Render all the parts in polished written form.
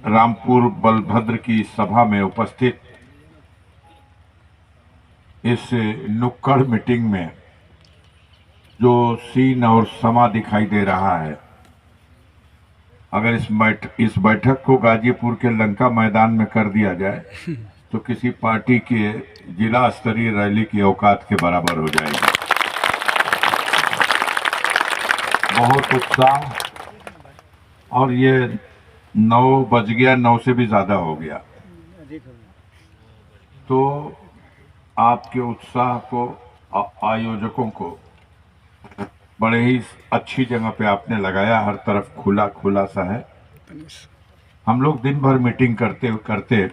रामपुर बलभद्र की सभा में उपस्थित इस नुक्कड़ मीटिंग में जो सीन और समा दिखाई दे रहा है, अगर इस बैठक को गाजीपुर के लंका मैदान में कर दिया जाए तो किसी पार्टी के जिला स्तरीय रैली की औकात के बराबर हो जाएगी। बहुत उत्साह, और ये 9 बज गया, 9 से भी ज्यादा हो गया। तो आपके उत्साह को, आयोजकों को बड़े ही अच्छी जगह पे आपने लगाया। हर तरफ खुला खुला सा है। हम लोग दिन भर मीटिंग करते करते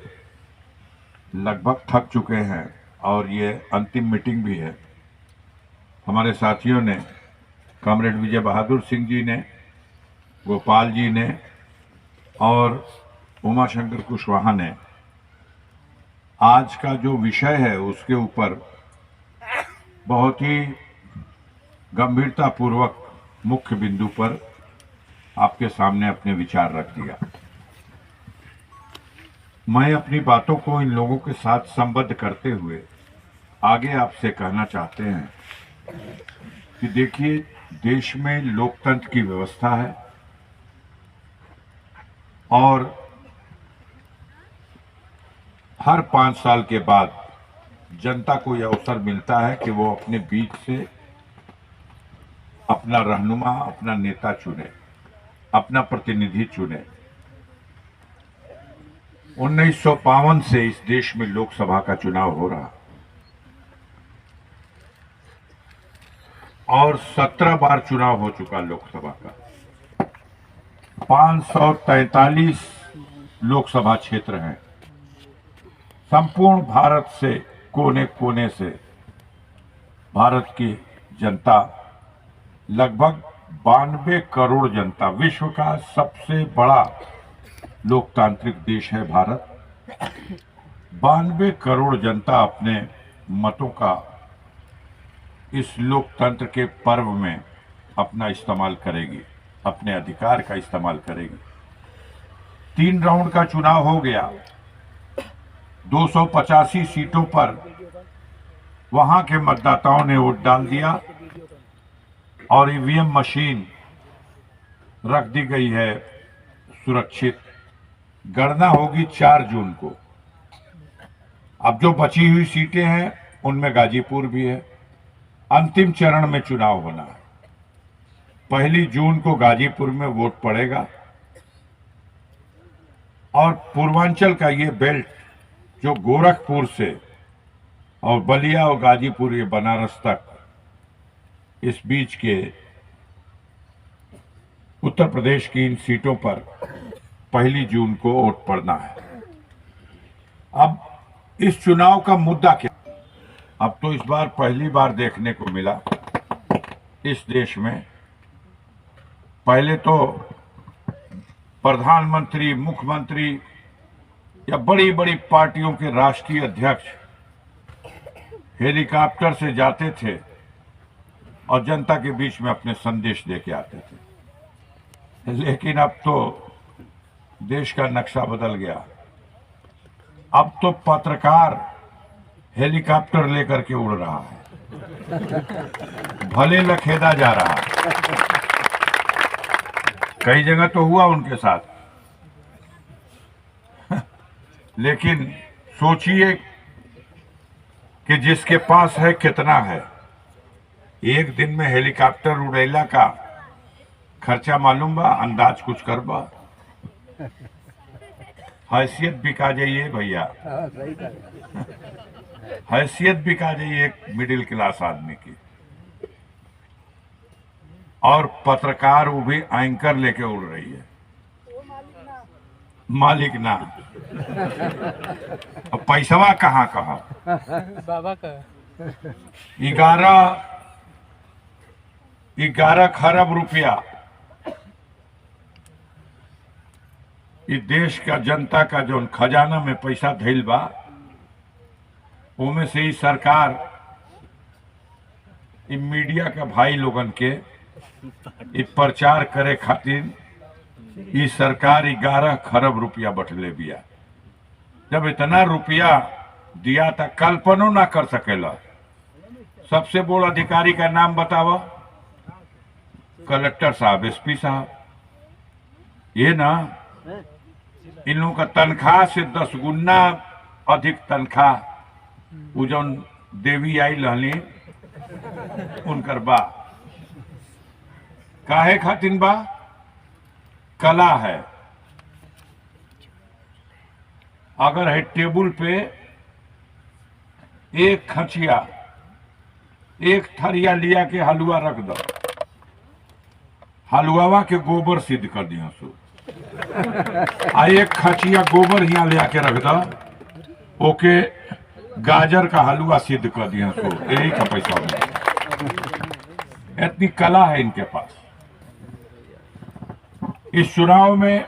लगभग थक चुके हैं और ये अंतिम मीटिंग भी है। हमारे साथियों ने, कॉमरेड विजय बहादुर सिंह जी ने, गोपाल जी ने और उमाशंकर कुशवाहा ने आज का जो विषय है उसके ऊपर बहुत ही गंभीरता पूर्वक मुख्य बिंदु पर आपके सामने अपने विचार रख दिया। मैं अपनी बातों को इन लोगों के साथ संबद्ध करते हुए आगे आपसे कहना चाहते हैं कि देखिए, देश में लोकतंत्र की व्यवस्था है और हर 5 साल के बाद जनता को यह अवसर मिलता है कि वो अपने बीच से अपना रहनुमा, अपना नेता चुने, अपना प्रतिनिधि चुने। 1952 से इस देश में लोकसभा का चुनाव हो रहा और 17 बार चुनाव हो चुका लोकसभा का। 543 लोकसभा क्षेत्र हैं। संपूर्ण भारत से, कोने कोने से भारत की जनता, लगभग 92 करोड़ जनता, विश्व का सबसे बड़ा लोकतांत्रिक देश है भारत। 92 करोड़ जनता अपने मतों का इस लोकतंत्र के पर्व में अपना इस्तेमाल करेगी, अपने अधिकार का इस्तेमाल करेगी। 3 राउंड का चुनाव हो गया। 285 सीटों पर वहां के मतदाताओं ने वोट डाल दिया और ईवीएम मशीन रख दी गई है सुरक्षित। गणना होगी 4 जून को। अब जो बची हुई सीटें हैं उनमें गाजीपुर भी है। अंतिम चरण में चुनाव होना है। 1 जून को गाजीपुर में वोट पड़ेगा और पूर्वांचल का ये बेल्ट जो गोरखपुर से और बलिया और गाजीपुर, ये बनारस तक, इस बीच के उत्तर प्रदेश की इन सीटों पर 1 जून को वोट पड़ना है। अब इस चुनाव का मुद्दा क्या? अब तो इस बार पहली बार देखने को मिला इस देश में। पहले तो प्रधानमंत्री, मुख्यमंत्री या बड़ी बड़ी पार्टियों के राष्ट्रीय अध्यक्ष हेलीकॉप्टर से जाते थे और जनता के बीच में अपने संदेश लेके आते थे। लेकिन अब तो देश का नक्शा बदल गया। अब तो पत्रकार हेलीकॉप्टर लेकर के उड़ रहा है, भले लखेदा जा रहा है। कई जगह तो हुआ उनके साथ। लेकिन सोचिए कि जिसके पास है कितना है। एक दिन में हेलीकॉप्टर उड़ैला का खर्चा मालूम बा? अंदाज कुछ कर बा? हैसियत बिका जाइए भैया, हैसियत बिका जाइए एक मिडिल क्लास आदमी की। और पत्रकार, वो भी एंकर लेके उड़ रही है, मालिक ना। अब पैसवा कहाँ बाबा का 11 खरब रुपया इस देश का जनता का जो खजाना में पैसा धइल बा, ओमे से ही सरकार इन मीडिया का भाई लोगन के इ प्रचार करे खातिर ये सरकार 11 खरब रुपया बटले बिया। जब इतना रुपया दिया था कल्पनो ना कर सकेला। सबसे बड़ा अधिकारी का नाम बताओ। कलेक्टर साहब, एसपी साहब। ये ना इन लोगों का तनख्वाह से 10 गुना अधिक तनख्वाह वो जौन देवी आई रहली उनकर बा। काहे खातिन बा? कला है। अगर है टेबुल पे एक खचिया, एक थरिया लिया के हलवा रख दो, हलवावा के गोबर सिद्ध कर दिया सो। आ एक खचिया गोबर यहाँ ले आके रख दो, ओके गाजर का हलवा सिद्ध कर दिया सो। यही का पैसा मिला। इतनी कला है इनके पास। इस चुनाव में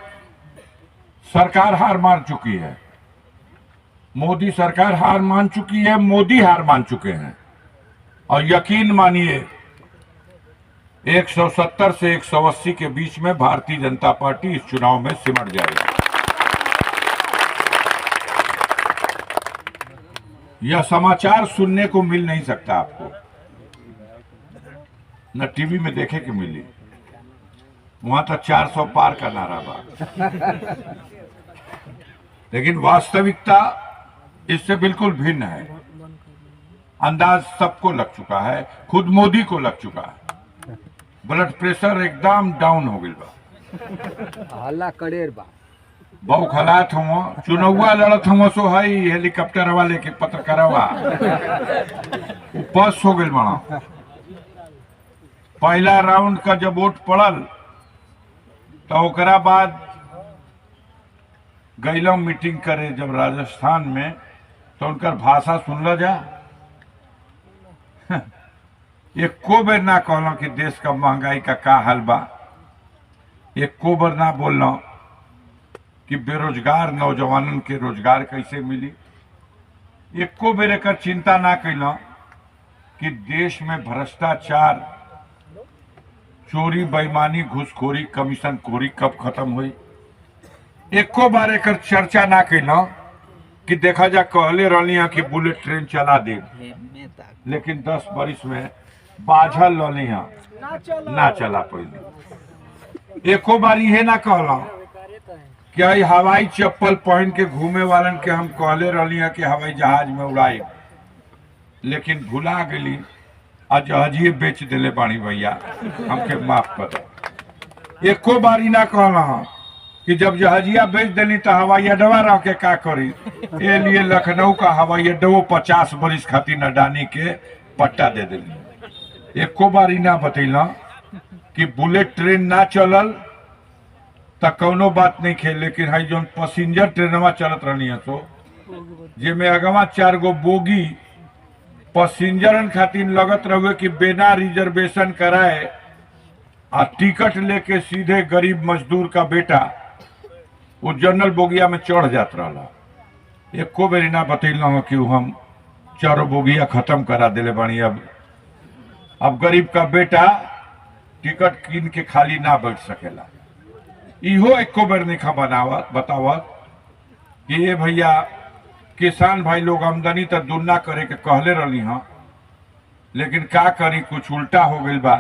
सरकार हार मान चुकी है। मोदी सरकार हार मान चुकी है, मोदी हार मान चुके हैं। और यकीन मानिए 170 से 180 के बीच में भारतीय जनता पार्टी इस चुनाव में सिमट जाएगी। यह समाचार सुनने को मिल नहीं सकता आपको, न टीवी में देखे कि मिली। वहां तो 400 पार का नारा बा। लेकिन वास्तविकता इससे बिल्कुल भिन्न है। अंदाज सबको लग चुका है, खुद मोदी को लग चुका है। ब्लड प्रेशर एकदम डाउन हो गई बा। हल्ला करेर बा। बहुत हालात हुआ, चुनावा लड़त हुआ सो है हेलीकॉप्टर वाले के पत्रकारवा पास हो गई बना। पहला राउंड का जब वोट पड़ल तो ओकरा बाद गैलों मीटिंग करे जब राजस्थान में, तो उनकर भाषा सुनल जा। एको बेर ना कहलो कि देश का महंगाई का हाल बा। एको बेर ना बोलना कि बेरोजगार नौजवानन के रोजगार कैसे मिली। एको बेर एकर चिंता ना कैलो कि देश में भ्रष्टाचार, चोरी, बेईमानी, घूसखोरी, कमीशन खोरी कब खत्म हुई। एको बार एकर चर्चा ना कैलो कि देखा जा कहले रहनी है कि बुलेट ट्रेन चला दे, लेकिन 10 बरिस में बाझल रहनी है ना चला पहले। एको बार ये ना कहला कि हवाई चप्पल पहन के घूमे वालन के हम कहले रहनी है कि हवाई जहाज में उड़ाए, लेकिन भुला गई आ जहाजिए बेच दिले बाणी भैया, हमके माफ कर। एको बारी ना कहला कि जब जहाजिया बेच देनी तो हवाई अड्डा रह के का करी। ए लिए लखनऊ का हवाई अड्डा 50 बरिस खातिर अडानी के पट्टा दे दिली। एको बारी ना बतैला कि बुलेट ट्रेन ना चलल तो कौनो बात नहीं खे, लेकिन है जो पैसेंजर ट्रेनवा चलत रहनी है सो जेमे अगवा 4 गो बोगी पैसेंजरन खातिर लगत रहे कि बिना रिजर्वेशन कराए आ टिकट लेके सीधे गरीब मजदूर का बेटा वो जनरल बोगिया में चढ़ जात रहा। एको बेरी ना बतैल कि हम 4 बोगिया खत्म करा दिले बानी। अब गरीब का बेटा टिकट कीन के खाली ना बैठ सकेला। इहो एको बेर नहीं बनावत बतावत कि ये भैया किसान भाई लोग आमदनी तो दुन्ना करे के कहले रहनी हाँ, लेकिन का करी कुछ उल्टा हो गई बा।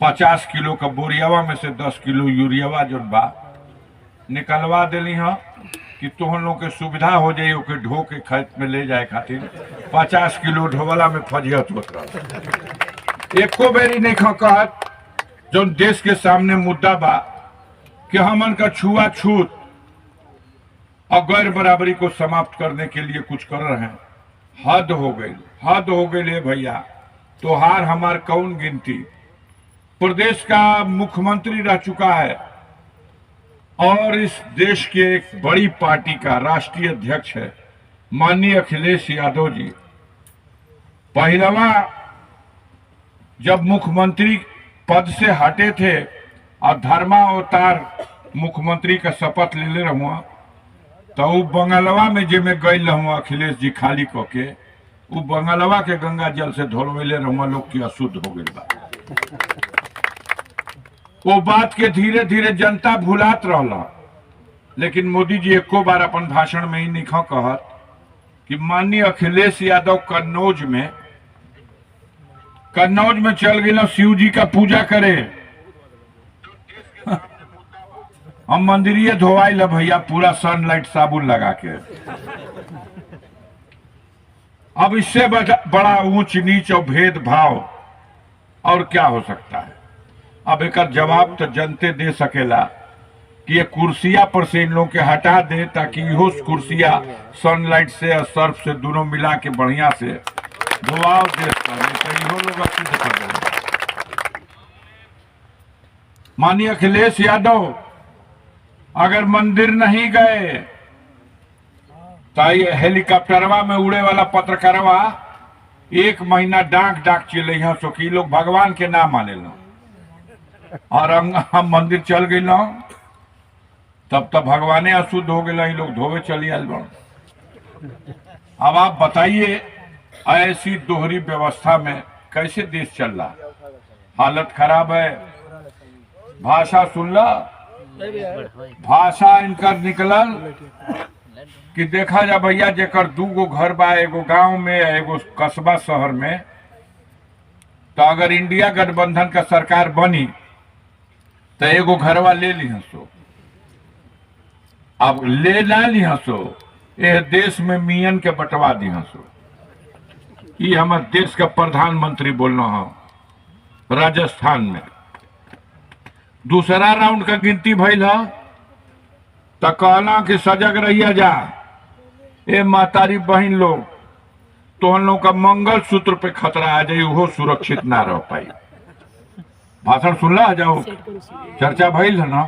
50 किलो का बोरियावा में से 10 किलो यूरियावा जो बा निकलवा दिली हाँ कि तोहन लोग के सुविधा हो जाए ओके ढो के खेत में ले जाए खातिर। 50 किलो ढोवला में फजियत होत रहा। एको बेरी नहीं कहत जो देश के सामने मुद्दा बा कि हमन का छुआछूत और गैर बराबरी को समाप्त करने के लिए कुछ कर रहे हैं। हद हो गई, हद हो गई भैया। तोहार हमार कौन गिनती। प्रदेश का मुख्यमंत्री रह चुका है और इस देश के एक बड़ी पार्टी का राष्ट्रीय अध्यक्ष है माननीय अखिलेश यादव जी। पहलवा जब मुख्यमंत्री पद से हटे थे और धर्मावतार मुख्यमंत्री का शपथ ले ले रहुआ, तो वो बंगलवा में जेमे गई रहूँ अखिलेश जी खाली क के वो बंगलवा के गंगा जल से धोलवेले रहूँ लोग की अशुद्ध हो गई बा। वो बात के धीरे धीरे जनता भुलात रहला। लेकिन मोदी जी एको बार अपन भाषण में ही नहीं कहत कि माननीय अखिलेश यादव कन्नौज में चल गए शिव जी का पूजा करे। हम मंदिरिये धोवाई भैया पूरा सनलाइट साबुन लगा के। अब इससे बड़ा ऊंच नीच और भेदभाव और क्या हो सकता है। अब एक जवाब तो जनते दे सकेला कि ये कुर्सिया पर से इन लोगों के हटा दे ताकि इहो कुर्सिया सनलाइट से और सर्फ से दोनों मिला के बढ़िया से धोआव देश का, नहीं तो इहो लोग असिद्ध कर देंगे। माननीय अखिलेश यादव अगर मंदिर नहीं गए तो ये हेलीकॉप्टरवा में उड़े वाला पत्रकारवा 1 महीना डाक चिले सो कि लोग भगवान के नाम माने लो और हम मंदिर चल गए तब तक भगवाने अशुद्ध हो गए, लोग धोवे चली आल। अब आप बताइए ऐसी दोहरी व्यवस्था में कैसे देश चल रहा। हालत खराब है। भाषा सुनला, भाषा इनकर निकलल कि देखा जा भैया जेकर 2 घर बा, एगो गांव में एगो कस्बा शहर में, तो अगर इंडिया गठबंधन का सरकार बनी तो एगो घरवा ले ली सो। अब ले ना ली सो, ये देश में मियन के बंटवा दी सो। ये हमारे देश का प्रधानमंत्री बोलना है। राजस्थान में दूसरा राउंड का गिनती भइल है तो कहना कि सजग रहिया जा ए मातारी बहन लोग, तो हम लोग का मंगल सूत्र पे खतरा आ जाए, वो सुरक्षित ना रह पाई। भाषण सुनला आ जाओ, चर्चा भइल है ना।